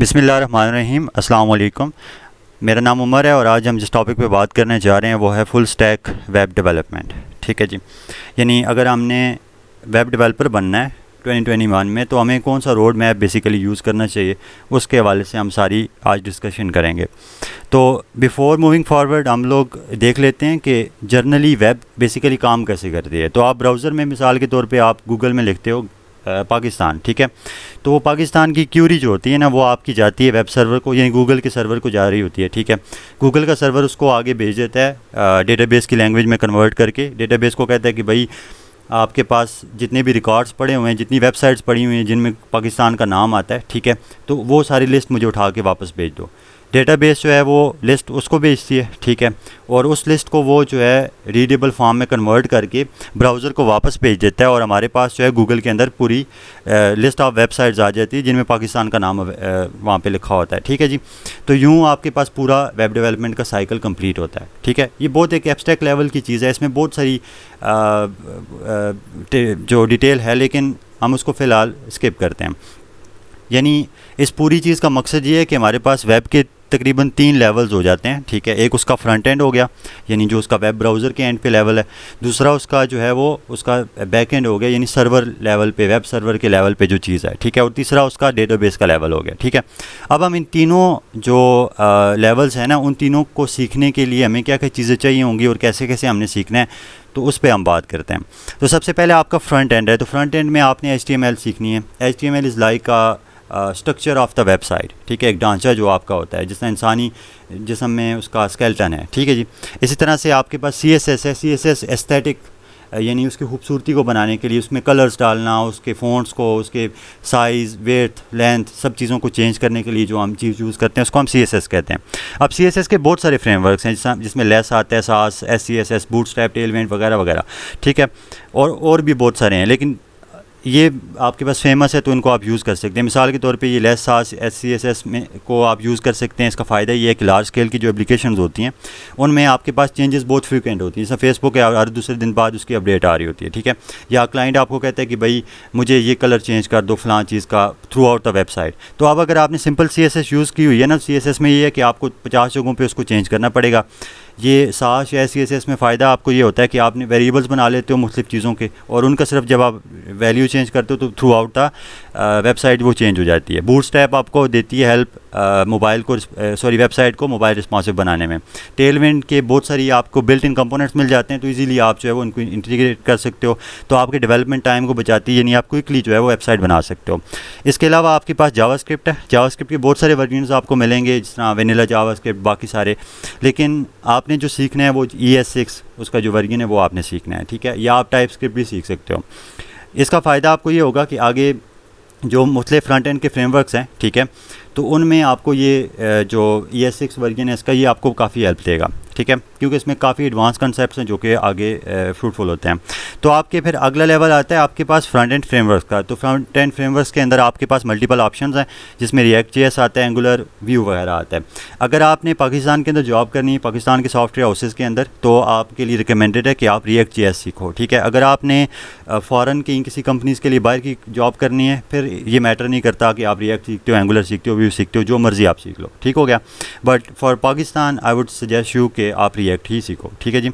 बिस्मिल्लाहिर्रहमानिर्रहीम, अस्सलाम वालेकुम। मेरा नाम उमर है और आज हम जिस टॉपिक पे बात करने जा रहे हैं वो है फुल स्टैक वेब डेवलपमेंट। ठीक है जी। यानी अगर हमने वेब डेवलपर बनना है 2021 में तो हमें कौन सा रोड मैप बेसिकली यूज़ करना चाहिए, उसके हवाले से हम सारी आज डिस्कशन करेंगे। तो बिफ़ोर मूविंग फॉरवर्ड हम लोग देख लेते हैं कि जर्नली वेब बेसिकली काम कैसे करती है। तो आप ब्राउज़र में मिसाल के तौर पे आप गूगल में लिखते हो पाकिस्तान, ठीक है। तो वो पाकिस्तान की क्यूरी जो होती है ना, वो आपकी जाती है वेब सर्वर को, यानी गूगल के सर्वर को जा रही होती है, ठीक है। गूगल का सर्वर उसको आगे भेज देता है डेटाबेस की लैंग्वेज में कन्वर्ट करके। डेटाबेस को कहता है कि भाई आपके पास जितने भी रिकॉर्ड्स पड़े हुए हैं, जितनी वेबसाइट्स पड़ी हुई हैं जिनमें पाकिस्तान का नाम आता है, ठीक है, तो वो सारी लिस्ट मुझे उठा के वापस भेज दो। डेटाबेस जो है वो लिस्ट उसको भेजती है, ठीक है, और उस लिस्ट को वो जो है रीडेबल फॉर्म में कन्वर्ट करके ब्राउज़र को वापस भेज देता है और हमारे पास जो है गूगल के अंदर पूरी लिस्ट ऑफ वेबसाइट्स आ जाती है जिनमें पाकिस्तान का नाम वहाँ पे लिखा होता है, ठीक है जी। तो यूँ आपके पास पूरा वेब डेवलपमेंट का साइकिल कंप्लीट होता है, ठीक है। ये बहुत एक एब्स्ट्रैक्ट लेवल की चीज़ है, इसमें बहुत सारी जो डिटेल है, लेकिन हम उसको फ़िलहाल स्किप करते हैं। यानी इस पूरी चीज़ का मकसद ये है कि हमारे पास वेब के तकरीबन 3 लेवल्स हो जाते हैं, ठीक है। एक उसका फ्रंट एंड हो गया, यानी जो उसका वेब ब्राउज़र के एंड पे लेवल है। दूसरा उसका जो है वो उसका बैक एंड हो गया, यानी सर्वर लेवल पे, वेब सर्वर के लेवल पे जो चीज़ है, ठीक है। और तीसरा उसका डेटाबेस का लेवल हो गया, ठीक है। अब हम इन तीनों जो लेवल्स हैं ना, उन तीनों को सीखने के लिए हमें क्या क्या चीज़ें चाहिए होंगी और कैसे कैसे हमने सीखना है, तो उस पर हम बात करते हैं। तो सबसे पहले आपका फ्रंट एंड है। तो फ्रंट एंड में आपने HTML सीखनी है। HTML is like structure of the website, ठीक है। एक ढांचा जो आपका होता है, जिसमें इंसानी जिस्म में उसका स्केलेटन है, ठीक है जी। इसी तरह से आपके पास CSS है। CSS एस्थेटिक, यानी उसकी खूबसूरती को बनाने के लिए उसमें कलर्स डालना, उसके फ़ॉन्ट्स को, उसके साइज़, विड्थ, लेंथ, सब चीज़ों को चेंज करने के लिए जो हम चीज़ यूज़ करते हैं उसको हम CSS कहते हैं। अब CSS के बहुत सारे फ्रेमवर्क्स हैं जिसमें लेस आता है, सास, SCSS, बूटस्ट्रैप, टेलविंड वगैरह वगैरह, ठीक है। और भी बहुत सारे हैं, लेकिन ये आपके पास फेमस है तो इनको आप यूज़ कर सकते हैं। मिसाल के तौर पे ये लेस सास SCSS में को आप यूज़ कर सकते हैं। इसका फ़ायदा ये है कि लार्ज स्केल की जो एप्लीकेशंस होती हैं उनमें आपके पास चेंजेस बहुत फ्रीक्वेंट होती हैं। जैसे फेसबुक है, हर दूसरे दिन बाद उसकी अपडेट आ रही होती है, ठीक है। या क्लाइंट आपको कहता है कि भाई मुझे ये कलर चेंज कर दो फ़लाँ चीज़ का थ्रू आउट द वेबसाइट। तो अब अगर आपने सिंपल CSS यूज़ की हुई है ना, CSS में ये है कि आपको 50 जगहों पर उसको चेंज करना पड़ेगा। ये सास या CSS में फ़ायदा आपको ये होता है कि आपने वेरिएबल्स बना लेते हो मुख्तलिफ़ चीज़ों के, और उनका सिर्फ जब आप वैल्यू चेंज करते हो तो थ्रू आउट द वेबसाइट वो चेंज हो जाती है। बूटस्ट्रैप आपको देती है हेल्प मोबाइल को वेबसाइट को मोबाइल रिस्पॉन्सिव बनाने में। टेलविंड के बहुत सारी आपको बिल्ट इन कंपोनेंट्स मिल जाते हैं, तो इजीली आप जो है वो उनको इंटीग्रेट कर सकते हो, तो आपके डेवलपमेंट टाइम को बचाती है, यानी आप क्विकली जो है वो वेबसाइट बना सकते हो। इसके अलावा आपके पास जावास्क्रिप्ट है। जावास्क्रिप्ट के बहुत सारे वर्जन्स आपको मिलेंगे, जिस तरह वेनिला जावास्क्रिप्ट, बाकी सारे, लेकिन आपने जो सीखना है वो ES6 उसका जो वर्जन है वो आपने सीखना है, ठीक है। या आप टाइपस्क्रिप्ट भी सीख सकते हो। इसका फ़ायदा आपको ये होगा कि आगे जो मुख्तलिफ फ्रंट एंड के फ्रेमवर्क्स हैं, ठीक है, तो उनमें आपको ये जो ES6 वर्जन है इसका, ये आपको काफ़ी हेल्प देगा, ठीक है, क्योंकि इसमें काफ़ी एडवांस कंसेप्ट्स हैं जो कि आगे फ्रूटफुल होते हैं। तो आपके फिर अगला लेवल आता है आपके पास फ्रंट एंड फ्रेमवर्क का। तो फ्रंट एंड फ्रेमवर्क्स के अंदर आपके पास मल्टीपल ऑप्शंस हैं, जिसमें React.js आता है, एंगुलर, व्यू वगैरह आता है। अगर आपने पाकिस्तान के अंदर जॉब करनी है, पाकिस्तान के सॉफ्टवेयर हाउसेज़ के अंदर, तो आपके लिए रिकमेंडेड है कि आप React.js सीखो, ठीक है। अगर आपने फ़ॉरेन की किसी कंपनीज़ के लिए बाहर की जॉब करनी है, फिर ये मैटर नहीं करता कि आप React सीखते हो, एंगुलर सीखते हो, व्यू सीखते हो, जो मर्ज़ी आप सीख लो, ठीक हो गया। But for Pakistan I would suggest you कि आप React ही सीखो, ठीक है जी।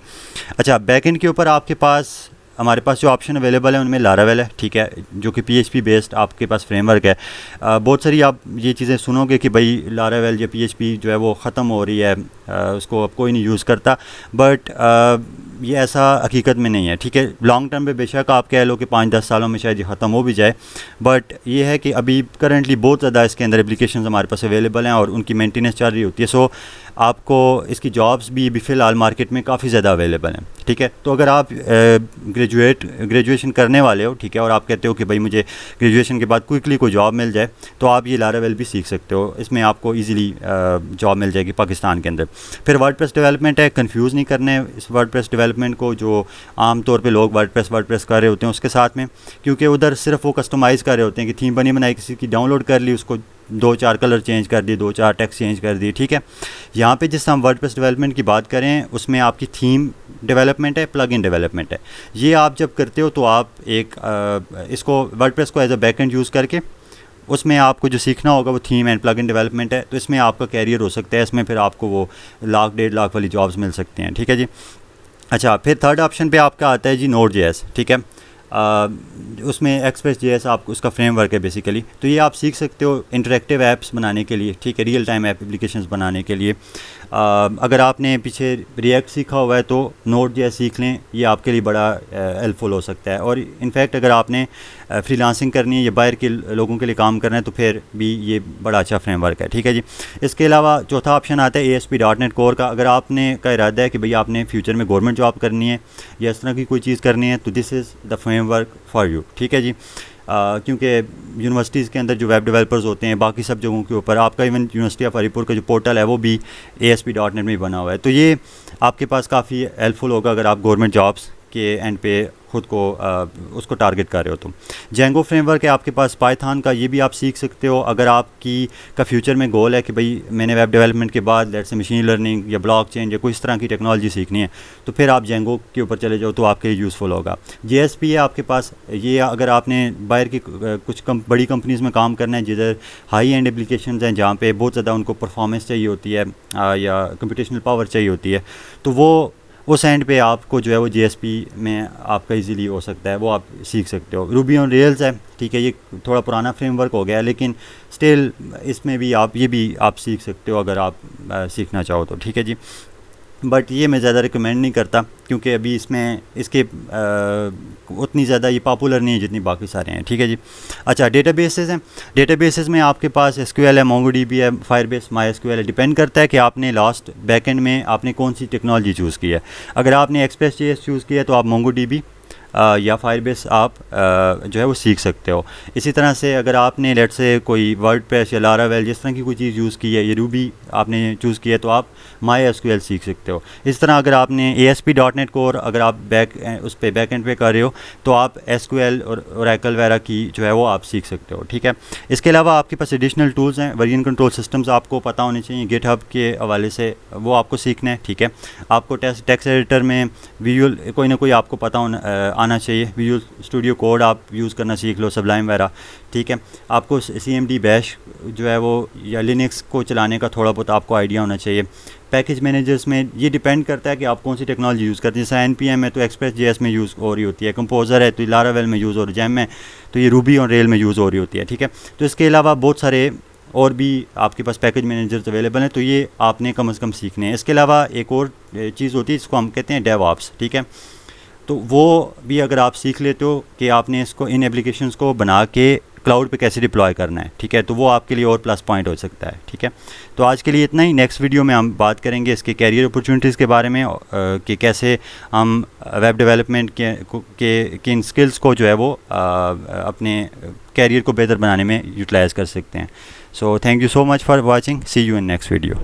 अच्छा, बैकएंड के ऊपर आपके पास हमारे पास जो ऑप्शन अवेलेबल है उनमें लारावेल है, ठीक है, जो कि PHP बेस्ड आपके पास फ्रेमवर्क है। बहुत सारी आप ये चीज़ें सुनोगे कि भाई लारावेल या PHP जो है वो ख़त्म हो रही है, उसको अब कोई नहीं यूज़ करता, बट ये ऐसा हकीकत में नहीं है, ठीक है। लॉन्ग टर्म पे बेशक आप कह लो कि 5-10 सालों में शायद ये ख़त्म हो भी जाए, बट ये है कि अभी करंटली बहुत ज़्यादा इसके अंदर एप्लीकेशंस हमारे पास अवेलेबल हैं और उनकी मेंटेनेंस चल रही होती है। सो आपको इसकी जॉब्स भी अभी फ़िलहाल मार्केट में काफ़ी ज़्यादा अवेलेबल हैं, ठीक है। तो अगर आप ग्रेजुएशन करने वाले हो, ठीक है, और आप कहते हो कि भाई मुझे ग्रेजुएशन के बाद क्विकली कोई जॉब मिल जाए, तो आप ये लारावेल भी सीख सकते हो। इसमें आपको ईज़िली जॉब मिल जाएगी पाकिस्तान के अंदर। फिर वर्डप्रेस डेवलपमेंट है। कंफ्यूज नहीं करने इस वर्डप्रेस डेवलपमेंट को जो आम तौर पे लोग वर्डप्रेस कर रहे होते हैं उसके साथ में, क्योंकि उधर सिर्फ वो कस्टमाइज़ कर रहे होते हैं कि थीम बनी बनाई किसी की डाउनलोड कर ली, उसको 2-4 कलर चेंज कर दिए, 2-4 टेक्स्ट चेंज कर दिए, ठीक है। यहाँ पे जिस हम वर्डप्रेस डेवलपमेंट की बात करें उसमें आपकी थीम डेवलपमेंट है, प्लगइन डेवलपमेंट है। ये आप जब करते हो तो आप एक इसको वर्डप्रेस को एज अ बैकएंड यूज़ करके उसमें आपको जो सीखना होगा वो थीम एंड प्लगइन डेवलपमेंट है, तो इसमें आपका कैरियर हो सकता है, इसमें फिर आपको वो 1 लाख 1.5 लाख वाली जॉब्स मिल सकती हैं, ठीक है जी। अच्छा, फिर थर्ड ऑप्शन पे आपका आता है जी Node.js, ठीक है। उसमें Express.js आप उसका फ्रेमवर्क है बेसिकली, तो ये आप सीख सकते हो इंटरेक्टिव ऐप्स बनाने के लिए, ठीक है, रियल टाइम एप्लीकेशंस बनाने के लिए। अगर आपने पीछे React सीखा हुआ है तो Node.js सीख लें, ये आपके लिए बड़ा हेल्पफुल हो सकता है। और इनफैक्ट अगर आपने फ्रीलांसिंग करनी है या बाहर के लोगों के लिए काम करना है तो फिर भी ये बड़ा अच्छा फ्रेमवर्क है, ठीक है जी। इसके अलावा चौथा ऑप्शन आता है ASP.NET कोर का। अगर आपने का इरादा है कि भाई आपने फ्यूचर में गवर्नमेंट जॉब करनी है या इस तरह की कोई चीज़ करनी है तो this is the framework for you, ठीक है जी। क्योंकि यूनिवर्सिटीज़ के अंदर जो वेब डेवलपर्स होते हैं बाकी सब जगहों के ऊपर, आपका इवन यूनिवर्सिटी ऑफ हरीपुर का जो पोर्टल है वो भी ASP.NET में ही बना हुआ है, तो ये आपके पास काफ़ी हेल्पफुल होगा अगर आप गवर्नमेंट जॉब्स के एंड पे ख़ुद को उसको टारगेट कर रहे हो। तो Django फ्रेमवर्क है आपके पास, पाइथन का, ये भी आप सीख सकते हो। अगर आपकी का फ्यूचर में गोल है कि भाई मैंने वेब डेवलपमेंट के बाद लेट्स से मशीन लर्निंग या ब्लॉकचेन या कोई इस तरह की टेक्नोलॉजी सीखनी है तो फिर आप Django के ऊपर चले जाओ तो आपके लिए यूज़फुल होगा। JSP है आपके पास, ये अगर आपने बाहर की कुछ बड़ी कंपनीज़ में काम करना है जिधर हाई एंड एप्लीकेशन हैं जहाँ पे बहुत ज़्यादा उनको परफॉर्मेंस चाहिए होती है या कंप्यूटेशनल पावर चाहिए होती है, तो वो उस एंड पे आपको जो है वो JSP में आपका इजीली हो सकता है, वो आप सीख सकते हो। रूबी ऑन रेल्स है, ठीक है, ये थोड़ा पुराना फ्रेमवर्क हो गया है लेकिन स्टिल इसमें भी आप ये भी आप सीख सकते हो अगर आप सीखना चाहो तो, ठीक है जी। बट ये मैं ज़्यादा रिकमेंड नहीं करता क्योंकि अभी इसमें इसके उतनी ज़्यादा ये पॉपुलर नहीं है जितनी बाकी सारे हैं, ठीक है जी। अच्छा, डेटाबेसेस हैं। डेटाबेसेस में आपके पास SQL है, MongoDB है, Firebase, MySQL है। डिपेंड करता है कि आपने लास्ट बैकएंड में आपने कौन सी टेक्नोलॉजी चूज़ की है। अगर आपने Express.js चूज़ किया है तो आप MongoDB या Firebase आप जो है वो सीख सकते हो। इसी तरह से अगर आपने लेट से कोई वर्डप्रेस या लारावेल जिस तरह की कोई चीज़ यूज़ की है, ये रूबी आपने चूज़ किया है तो आप MySQL सीख सकते हो। इस तरह अगर आपने ASP.NET कोर अगर आप उस पर बैक एंड पे कर रहे हो तो आप SQL और Oracle वगैरह की जो है वो आप सीख सकते हो, ठीक है। इसके अलावा आपके पास एडिशनल टूल्स हैं, वर्जन कंट्रोल सिस्टम्स आपको पता होने चाहिए, GitHub के हवाले से वो आपको सीखना है, ठीक है। आपको टेक्स्ट एडिटर में विजुअल कोई ना कोई आपको पता आना चाहिए, विजुअल स्टूडियो कोड आप यूज़ करना सीख लो, सबलाइम वगैरह, ठीक है। आपको CMD बैश जो है वो या लिनक्स को चलाने का थोड़ा बहुत आपको आइडिया होना चाहिए। पैकेज मैनेजर्स में ये डिपेंड करता है कि आप कौन सी टेक्नोलॉजी यूज़ करते हैं। जैसे NPM है तो Express.js में यूज़ हो रही होती है, कंपोजर है तो लारावेल में यूज़ हो रही है, जैम में तो ये रूबी ऑन रेल में यूज़ हो रही होती है, ठीक है। तो इसके अलावा बहुत सारे और भी आपके पास पैकेज मैनेजर्स अवेलेबल हैं, तो ये आपने कम से कम सीखने हैं। इसके अलावा एक और चीज़ होती है जिसको हम कहते हैं DevOps, ठीक है। तो वो भी अगर आप सीख लेते हो कि आपने इसको इन एप्लीकेशंस को बना के क्लाउड पे कैसे डिप्लॉय करना है, ठीक है, तो वो आपके लिए और प्लस पॉइंट हो सकता है, ठीक है। तो आज के लिए इतना ही। नेक्स्ट वीडियो में हम बात करेंगे इसके कैरियर अपॉर्चुनिटीज़ के बारे में कि कैसे हम वेब डेवलपमेंट के इन स्किल्स को जो है वो अपने कैरियर को बेहतर बनाने में यूटिलाइज़ कर सकते हैं। So thank you so much for watching, see you in next video.